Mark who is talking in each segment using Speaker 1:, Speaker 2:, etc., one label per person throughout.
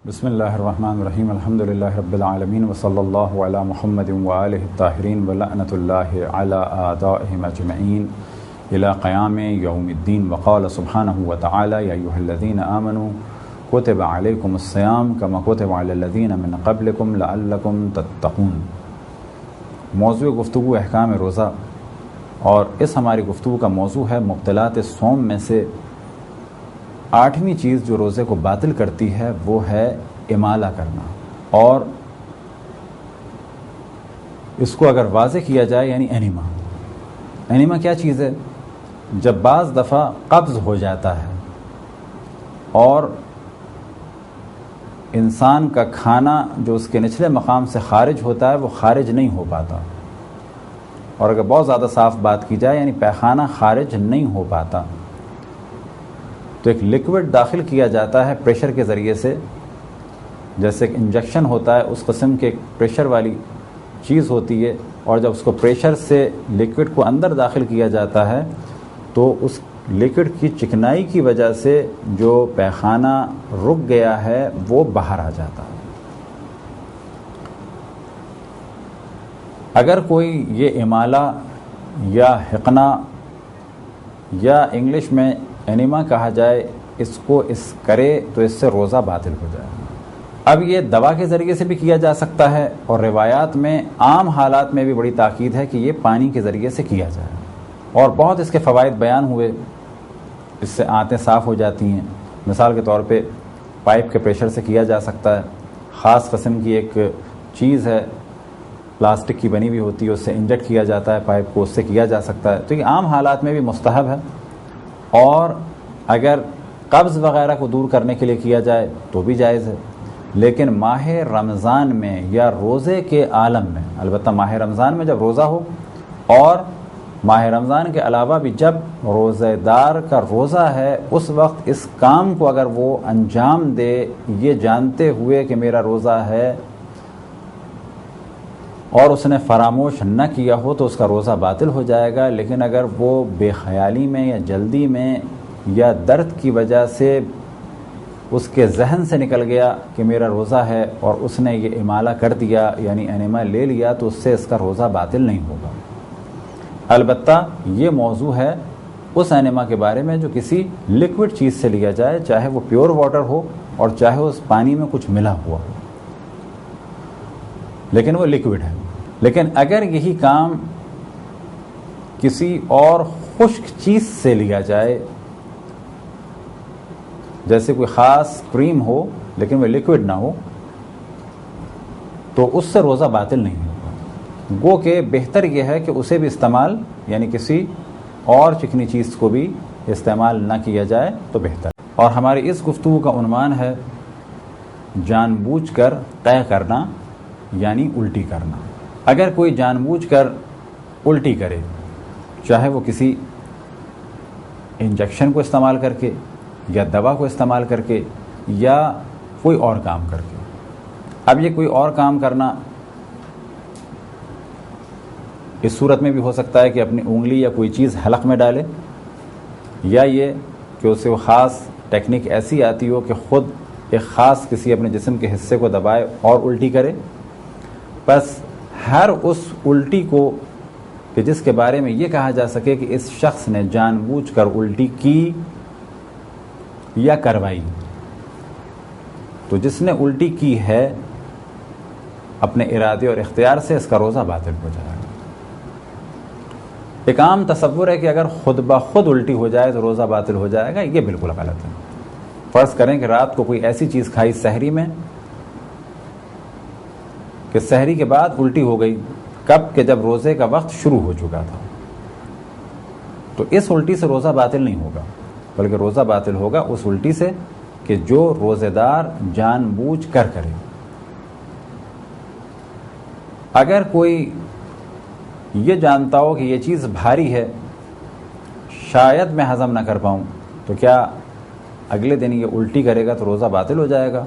Speaker 1: بسم اللہ الرحمن الرحیم الحمدللہ رب العالمین وصلی اللہ علی محمد وآلہ الطاہرین ولعنۃ اللہ علی اعدائہم اجمعین الی قیام یوم الدین وقال سبحانہ وتعالی یا ایھا الذین آمنوا کتب علیکم الصیام کما کتب علی الذین من قبلکم لعلکم تتقون۔ موضوع گفتگو احکام روزہ، اور اس ہماری گفتگو کا موضوع ہے مبطلات صوم میں سے 8ویں چیز جو روزے کو باطل کرتی ہے وہ ہے امالہ کرنا۔ اور اس کو اگر واضح کیا جائے یعنی انیما کیا چیز ہے؟ جب بعض دفعہ قبض ہو جاتا ہے اور انسان کا کھانا جو اس کے نچلے مقام سے خارج ہوتا ہے وہ خارج نہیں ہو پاتا، اور اگر بہت زیادہ صاف بات کی جائے یعنی پیخانہ خارج نہیں ہو پاتا، تو ایک لیکوڈ داخل کیا جاتا ہے پریشر کے ذریعے سے، جیسے ایک انجیکشن ہوتا ہے اس قسم کے ایک پریشر والی چیز ہوتی ہے، اور جب اس کو پریشر سے لیکوڈ کو اندر داخل کیا جاتا ہے تو اس لیکوڈ کی چکنائی کی وجہ سے جو پیخانہ رک گیا ہے وہ باہر آ جاتا ہے۔ اگر کوئی یہ امالہ یا حقنہ یا انگلش میں انیما کہا جائے اس کو کرے تو اس سے روزہ باطل ہو جائے۔ اب یہ دوا کے ذریعے سے بھی کیا جا سکتا ہے، اور روایات میں عام حالات میں بھی بڑی تاکید ہے کہ یہ پانی کے ذریعے سے کیا جائے، اور بہت اس کے فوائد بیان ہوئے۔ اس سے آنتیں صاف ہو جاتی ہیں، مثال کے طور پہ پائپ کے پریشر سے کیا جا سکتا ہے، خاص قسم کی ایک چیز ہے پلاسٹک کی بنی ہوئی ہوتی ہے، اس سے انجیکٹ کیا جاتا ہے پائپ کو، اس سے کیا جا سکتا ہے، تو یہ عام حالات میں بھی مستحب ہے۔ اور اگر قبض وغیرہ کو دور کرنے کے لیے کیا جائے تو بھی جائز ہے، لیکن ماہ رمضان میں یا روزے کے عالم میں، البتہ ماہ رمضان میں جب روزہ ہو، اور ماہ رمضان کے علاوہ بھی جب روزہ دار کا روزہ ہے اس وقت اس کام کو اگر وہ انجام دے یہ جانتے ہوئے کہ میرا روزہ ہے اور اس نے فراموش نہ کیا ہو تو اس کا روزہ باطل ہو جائے گا۔ لیکن اگر وہ بے خیالی میں یا جلدی میں یا درد کی وجہ سے اس کے ذہن سے نکل گیا کہ میرا روزہ ہے اور اس نے یہ امالہ کر دیا یعنی انیما لے لیا تو اس سے اس کا روزہ باطل نہیں ہوگا۔ البتہ یہ موضوع ہے اس انیما کے بارے میں جو کسی لیکوڈ چیز سے لیا جائے، چاہے وہ پیور واٹر ہو اور چاہے اس پانی میں کچھ ملا ہوا ہو، لیکن وہ لیکوڈ ہے۔ لیکن اگر یہی کام کسی اور خشک چیز سے لیا جائے، جیسے کوئی خاص کریم ہو لیکن وہ لیکوڈ نہ ہو، تو اس سے روزہ باطل نہیں ہوگا۔ گو کہ بہتر یہ ہے کہ اسے بھی استعمال یعنی کسی اور چکنی چیز کو بھی استعمال نہ کیا جائے تو بہتر۔ اور ہماری اس گفتگو کا عنوان ہے جان بوجھ کر طے کرنا یعنی الٹی کرنا۔ اگر کوئی جان بوجھ کر الٹی کرے، چاہے وہ کسی انجیکشن کو استعمال کر کے یا دوا کو استعمال کر کے یا کوئی اور کام کر کے، اب یہ کوئی اور کام کرنا اس صورت میں بھی ہو سکتا ہے کہ اپنی انگلی یا کوئی چیز حلق میں ڈالے، یا یہ کہ اسے وہ خاص ٹیکنیک ایسی آتی ہو کہ خود ایک خاص کسی اپنے جسم کے حصے کو دبائے اور الٹی کرے۔ بس ہر اس الٹی کو کہ جس کے بارے میں یہ کہا جا سکے کہ اس شخص نے جان بوجھ کر الٹی کی یا کروائی، تو جس نے الٹی کی ہے اپنے ارادے اور اختیار سے اس کا روزہ باطل ہو جائے گا۔ ایک عام تصور ہے کہ اگر خود بخود الٹی ہو جائے تو روزہ باطل ہو جائے گا، یہ بالکل غلط ہے۔ فرض کریں کہ رات کو کوئی ایسی چیز کھائی سحری میں کہ سحری کے بعد الٹی ہو گئی، کب کہ جب روزے کا وقت شروع ہو چکا تھا، تو اس الٹی سے روزہ باطل نہیں ہوگا، بلکہ روزہ باطل ہوگا اس الٹی سے کہ جو روزے دار جان بوجھ کر کرے۔ اگر کوئی یہ جانتا ہو کہ یہ چیز بھاری ہے، شاید میں ہضم نہ کر پاؤں، تو کیا اگلے دن یہ الٹی کرے گا تو روزہ باطل ہو جائے گا؟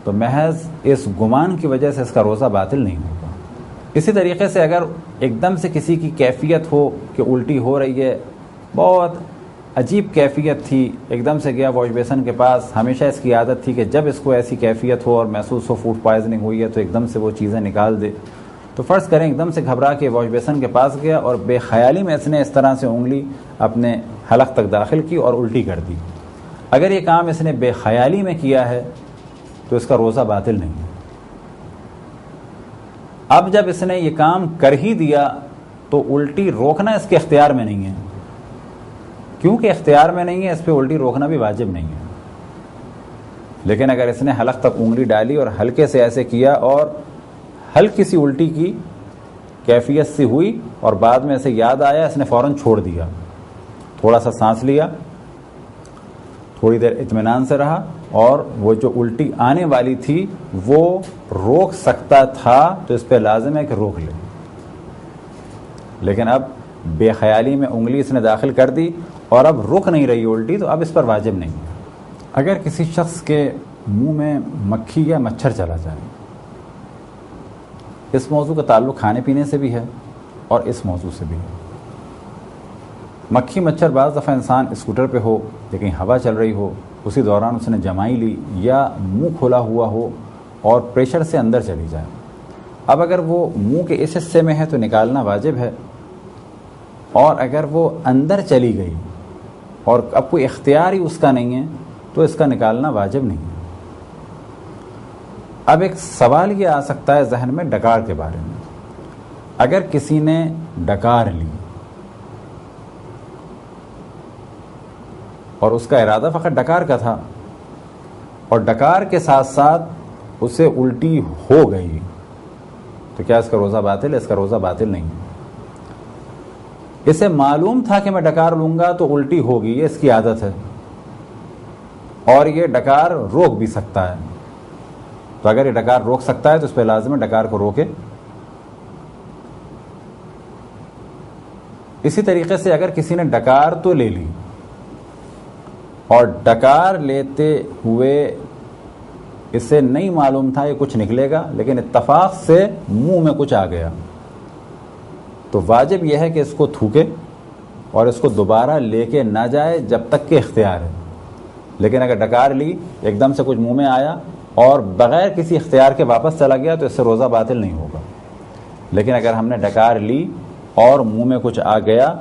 Speaker 1: تو محض اس گمان کی وجہ سے اس کا روزہ باطل نہیں ہوگا۔ اسی طریقے سے اگر ایک دم سے کسی کی کیفیت ہو کہ الٹی ہو رہی ہے، بہت عجیب کیفیت تھی، ایک دم سے گیا واش بیسن کے پاس. ہمیشہ اس کی عادت تھی کہ جب اس کو ایسی کیفیت ہو اور محسوس ہو فوڈ پوائزننگ ہوئی ہے تو ایک دم سے وہ چیزیں نکال دے. تو فرض کریں ایک دم سے گھبرا کے واش بیسن کے پاس گیا اور بے خیالی میں اس نے اس طرح سے انگلی اپنے حلق تک داخل کی اور الٹی کر دی. اگر یہ کام اس نے بے خیالی میں کیا ہے تو اس کا روزہ باطل نہیں ہے. اب جب اس نے یہ کام کر ہی دیا تو الٹی روکنا اس کے اختیار میں نہیں ہے. کیونکہ اختیار میں نہیں ہے اس پہ الٹی روکنا بھی واجب نہیں ہے. لیکن اگر اس نے حلق تک انگلی ڈالی اور ہلکے سے ایسے کیا اور ہلکی سی الٹی کی کیفیت سی ہوئی اور بعد میں اسے یاد آیا، اس نے فوراً چھوڑ دیا، تھوڑا سا سانس لیا، تھوڑی دیر اطمینان سے رہا اور وہ جو الٹی آنے والی تھی وہ روک سکتا تھا تو اس پہ لازم ہے کہ روک لے. لیکن اب بے خیالی میں انگلی اس نے داخل کر دی اور اب رک نہیں رہی الٹی تو اب اس پر واجب نہیں ہے. اگر کسی شخص کے منہ میں مکھی یا مچھر چلا جائے، اس موضوع کا تعلق کھانے پینے سے بھی ہے اور اس موضوع سے بھی ہے. مکھی مچھر بعض دفعہ انسان اسکوٹر پہ ہو یا کہیں ہوا چل رہی ہو، اسی دوران اس نے جمائی لی یا منہ کھولا ہوا ہو اور پریشر سے اندر چلی جائے. اب اگر وہ منہ کے اس حصے میں ہے تو نکالنا واجب ہے، اور اگر وہ اندر چلی گئی اور اب کوئی اختیار ہی اس کا نہیں ہے تو اس کا نکالنا واجب نہیں ہے. اب ایک سوال یہ آ سکتا ہے ذہن میں ڈکار کے بارے میں. اگر کسی نے ڈکار لی اور اس کا ارادہ فقط ڈکار کا تھا اور ڈکار کے ساتھ ساتھ اسے الٹی ہو گئی تو کیا اس کا روزہ باطل ہے؟ اس کا روزہ باطل نہیں ہے. اسے معلوم تھا کہ میں ڈکار لوں گا تو الٹی ہوگی، یہ اس کی عادت ہے اور یہ ڈکار روک بھی سکتا ہے. تو اگر یہ ڈکار روک سکتا ہے تو اس پہ لازم ہے ڈکار کو روکے. اسی طریقے سے اگر کسی نے ڈکار تو لے لی اور ڈکار لیتے ہوئے اسے نہیں معلوم تھا یہ کچھ نکلے گا لیکن اتفاق سے منہ میں کچھ آ گیا تو واجب یہ ہے کہ اس کو تھوکے اور اس کو دوبارہ لے کے نہ جائے جب تک کہ اختیار ہے. لیکن اگر ڈکار لی ایک دم سے کچھ منہ میں آیا اور بغیر کسی اختیار کے واپس چلا گیا تو اس سے روزہ باطل نہیں ہوگا. لیکن اگر ہم نے ڈکار لی اور منہ میں کچھ آ گیا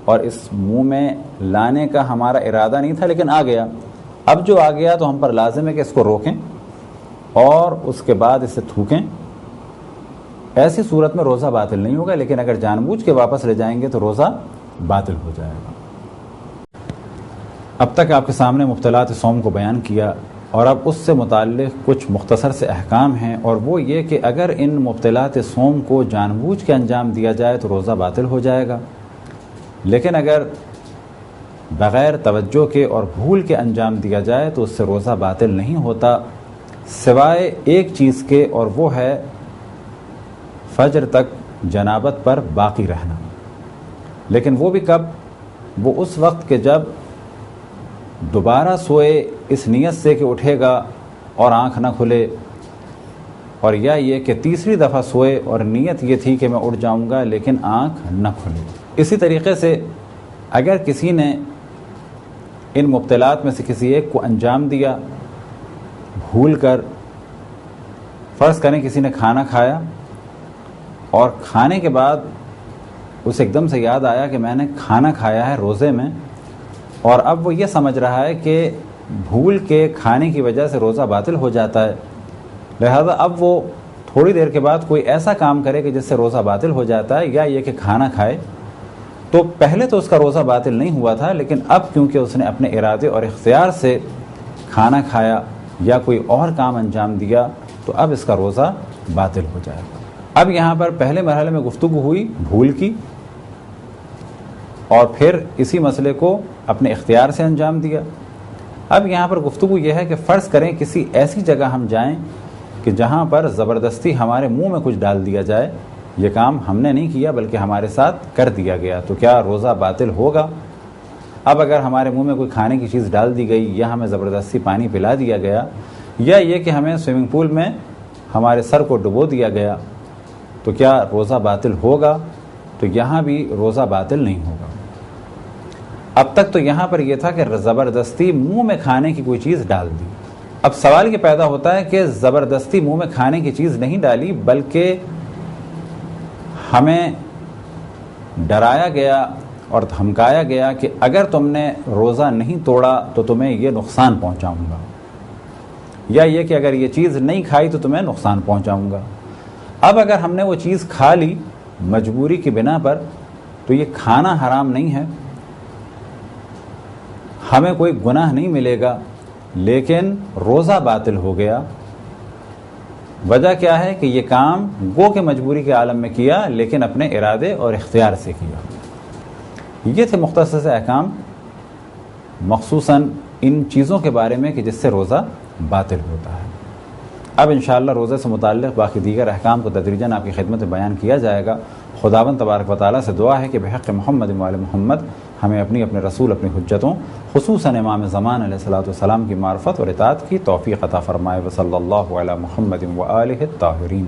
Speaker 1: اور اس منہ میں لانے کا ہمارا ارادہ نہیں تھا لیکن آ گیا، اب جو آ گیا تو ہم پر لازم ہے کہ اس کو روکیں اور اس کے بعد اسے تھوکیں. ایسی صورت میں روزہ باطل نہیں ہوگا. لیکن اگر جان بوجھ کے واپس لے جائیں گے تو روزہ باطل ہو جائے گا. اب تک آپ کے سامنے مبطلات صوم کو بیان کیا اور اب اس سے متعلق کچھ مختصر سے احکام ہیں، اور وہ یہ کہ اگر ان مبطلات صوم کو جان بوجھ کے انجام دیا جائے تو روزہ باطل ہو جائے گا. لیکن اگر بغیر توجہ کے اور بھول کے انجام دیا جائے تو اس سے روزہ باطل نہیں ہوتا، سوائے ایک چیز کے، اور وہ ہے فجر تک جنابت پر باقی رہنا. لیکن وہ بھی کب؟ وہ اس وقت کہ جب دوبارہ سوئے اس نیت سے کہ اٹھے گا اور آنکھ نہ کھلے، اور یا یہ کہ تیسری دفعہ سوئے اور نیت یہ تھی کہ میں اٹھ جاؤں گا لیکن آنکھ نہ کھلے. اسی طریقے سے اگر کسی نے ان مبطلات میں سے کسی ایک کو انجام دیا بھول کر، فرض کریں کسی نے کھانا کھایا اور کھانے کے بعد اسے ایک دم سے یاد آیا کہ میں نے کھانا کھایا ہے روزے میں، اور اب وہ یہ سمجھ رہا ہے کہ بھول کے کھانے کی وجہ سے روزہ باطل ہو جاتا ہے، لہذا اب وہ تھوڑی دیر کے بعد کوئی ایسا کام کرے کہ جس سے روزہ باطل ہو جاتا ہے، یا یہ کہ کھانا کھائے. تو پہلے تو اس کا روزہ باطل نہیں ہوا تھا، لیکن اب کیونکہ اس نے اپنے ارادے اور اختیار سے کھانا کھایا یا کوئی اور کام انجام دیا تو اب اس کا روزہ باطل ہو جائے گا. اب یہاں پر پہلے مرحلے میں گفتگو ہوئی بھول کی، اور پھر اسی مسئلے کو اپنے اختیار سے انجام دیا. اب یہاں پر گفتگو یہ ہے کہ فرض کریں کسی ایسی جگہ ہم جائیں کہ جہاں پر زبردستی ہمارے منہ میں کچھ ڈال دیا جائے. یہ کام ہم نے نہیں کیا بلکہ ہمارے ساتھ کر دیا گیا، تو کیا روزہ باطل ہوگا؟ اب اگر ہمارے منہ میں کوئی کھانے کی چیز ڈال دی گئی یا ہمیں زبردستی پانی پلا دیا گیا، یا یہ کہ ہمیں سوئمنگ پول میں ہمارے سر کو ڈبو دیا گیا، تو کیا روزہ باطل ہوگا؟ تو یہاں بھی روزہ باطل نہیں ہوگا. اب تک تو یہاں پر یہ تھا کہ زبردستی منہ میں کھانے کی کوئی چیز ڈال دی. اب سوال یہ پیدا ہوتا ہے کہ زبردستی منہ میں کھانے کی چیز نہیں ڈالی، بلکہ ہمیں ڈرایا گیا اور دھمکایا گیا کہ اگر تم نے روزہ نہیں توڑا تو تمہیں یہ نقصان پہنچاؤں گا، یا یہ کہ اگر یہ چیز نہیں کھائی تو تمہیں نقصان پہنچاؤں گا. اب اگر ہم نے وہ چیز کھا لی مجبوری کی بنا پر تو یہ کھانا حرام نہیں ہے، ہمیں کوئی گناہ نہیں ملے گا، لیکن روزہ باطل ہو گیا. وجہ کیا ہے کہ یہ کام گو کے مجبوری کے عالم میں کیا، لیکن اپنے ارادے اور اختیار سے کیا. یہ تھے مختصر احکام مخصوصاً ان چیزوں کے بارے میں کہ جس سے روزہ باطل ہوتا ہے. اب انشاءاللہ روزے سے متعلق باقی دیگر احکام کو تدریجاً آپ کی خدمت میں بیان کیا جائے گا. خداوند تبارک و تعالیٰ سے دعا ہے کہ بحق محمد و آل محمد ہمیں اپنے رسول اپنی حجتوں خصوصاً امام زمان علیہ الصلوۃ والسلام کی معرفت اور اطاعت کی توفیق عطا فرمائے. وصلی اللہ علی محمد و آلہ الطاہرین.